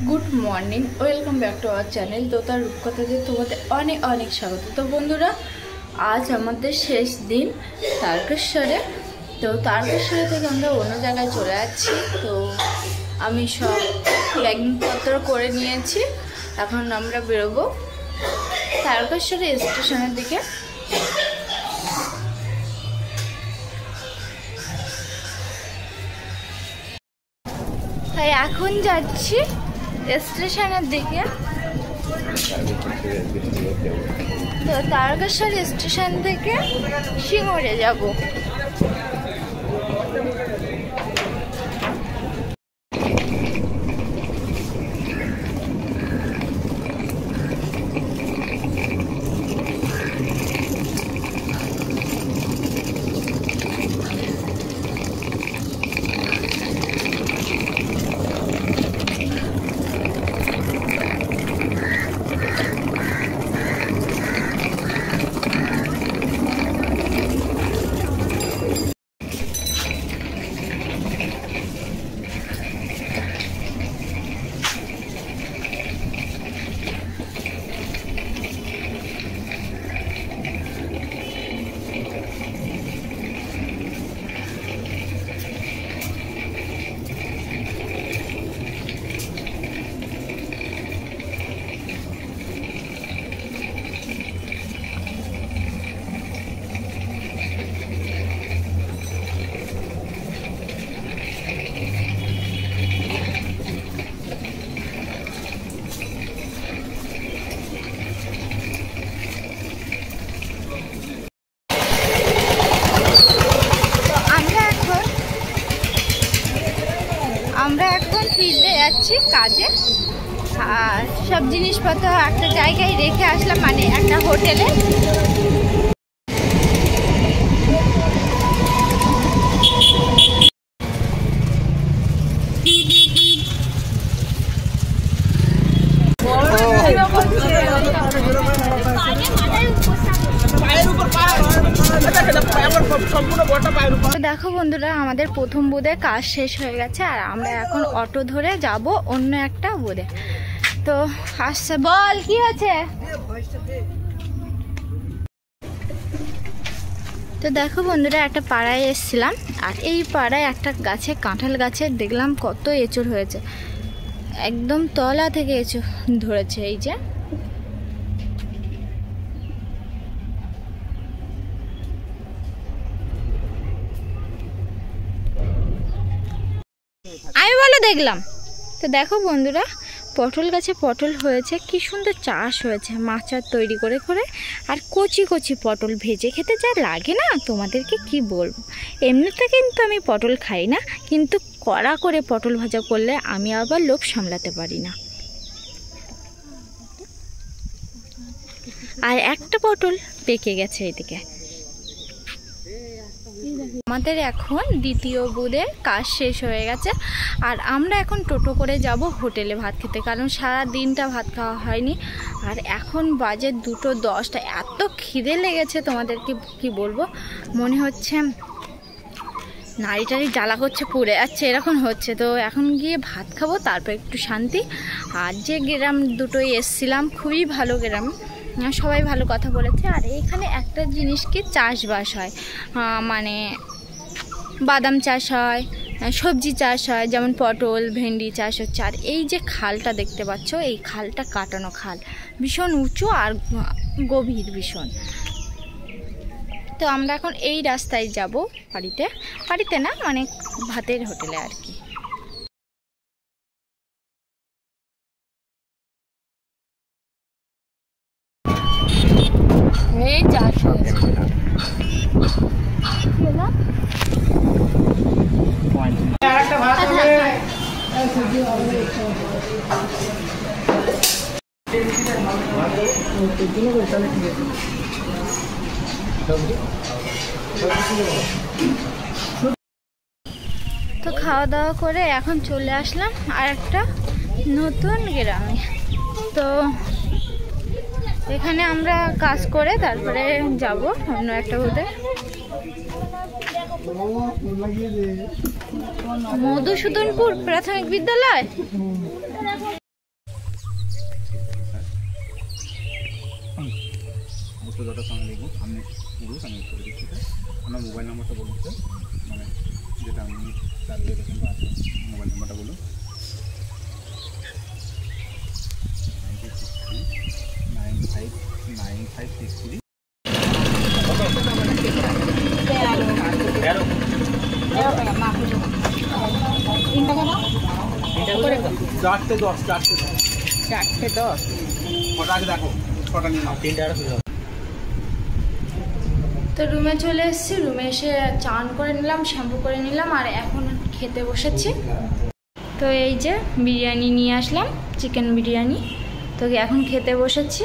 Good morning welcome back to our channel दोतार रूपकथाते तुम्हारे अनेक अनेक स्वागत। तो बंधुरा आज हमारे शेष दिन तारकेश्वरे। तो तारकेश्वरे থেকে আমরা অন্য জায়গায় চলে যাচ্ছি। তো আমি সব প্যাকিং পত্র করে নিয়েছি, এখন আমরা বেরোবো তারকেশ্বরে স্টেশনের দিকে। তাই এখন যাচ্ছি স্টেশনের দিকে। তো তারকেশ্বর স্টেশন থেকে সিঙ্গুরে যাব। আমরা এখন ফিরতে যাচ্ছি কাজে, আর সব জিনিসপত্র একটা জায়গায় রেখে আসলাম, মানে একটা হোটেলে। দেখো বন্ধুরা, আমাদের প্রথম বোধে কাজ শেষ হয়ে গেছে, আর আমরা এখন অটো ধরে যাব অন্য একটা বোধে। তো আসছে, বল কি আছে। তো দেখো বন্ধুরা, একটা পাড়ায় এসেছিলাম, আর এই পাড়ায় একটা গাছে, কাঁঠাল গাছে দেখলাম কত এঁচড় হয়েছে, একদম তলা থেকে এঁচড় ধরেছে। এই যে আমি বলো দেখলাম। তো দেখো বন্ধুরা, পটল গাছে পটল হয়েছে, কি সুন্দর চাষ হয়েছে মাচার তৈরি করে করে। আর কচি কচি পটল ভেজে খেতে যা লাগে না, তোমাদেরকে কি বলবো। এমনিতে কিন্তু আমি পটল খাই না, কিন্তু কড়া করে পটল ভাজা করলে আমি আবার লোভ সামলাতে পারি না। আর একটা পটল পেকে গেছে এদিকে। আমাদের এখন দ্বিতীয় বুধের কাজ শেষ হয়ে গেছে, আর আমরা এখন টোটো করে যাব হোটেলে ভাত খেতে, কারণ সারা দিনটা ভাত খাওয়া হয়নি। আর এখন বাজে 2:10, এত খিদে লেগেছে তোমাদেরকে কি বলবো। মনে হচ্ছে নাড়ি টাড়ি জ্বালা করছে, পুড়ে যাচ্ছে, এরকম হচ্ছে। তো এখন গিয়ে ভাত খাবো, তারপর একটু শান্তি। আর যে গ্রাম দুটোই এসছিলাম, খুবই ভালো গ্রাম, সবাই ভালো কথা বলেছে। আর এইখানে একটা জিনিস কি, চাষবাস হয়, মানে বাদাম চাষ হয়, সবজি চাষ হয়, যেমন পটল ভেন্ডি চাষ হচ্ছে। আর এই যে খালটা দেখতে পাচ্ছ, এই খালটা কাটানো খাল, ভীষণ উঁচু আর গভীর ভীষণ। তো আমরা এখন এই রাস্তায় যাব বাড়িতে না, মানে ভাতের হোটেলে আর কি। এই চাষ হয়েছে তো খাওয়া দাওয়া করে এখন চলে আসলাম আর একটা নতুন গ্রামে। তো এখানে আমরা কাজ করে তারপরে যাব অন্য একটা বোধে। মধুসূদনপুর প্রাথমিক বিদ্যালয়। যত সময় লিখবো আপনি পুরুষ আমি করে দিচ্ছি। আপনার মোবাইল নাম্বারটা বলুন স্যার, মানে যেটা আপনি তার লোকেশন বা মোবাইল নাম্বারটা বলুন। 9563। চারটে দশ কটা আগে দেখো, কটা নিয়ে নাও। তো রুমে চলে এসেছি, রুমে এসে চান করে নিলাম, শ্যাম্পু করে নিলাম, আর এখন খেতে বসেছি। তো এই যে বিরিয়ানি নিয়ে আসলাম, চিকেন বিরিয়ানি, তো এখন খেতে বসেছি।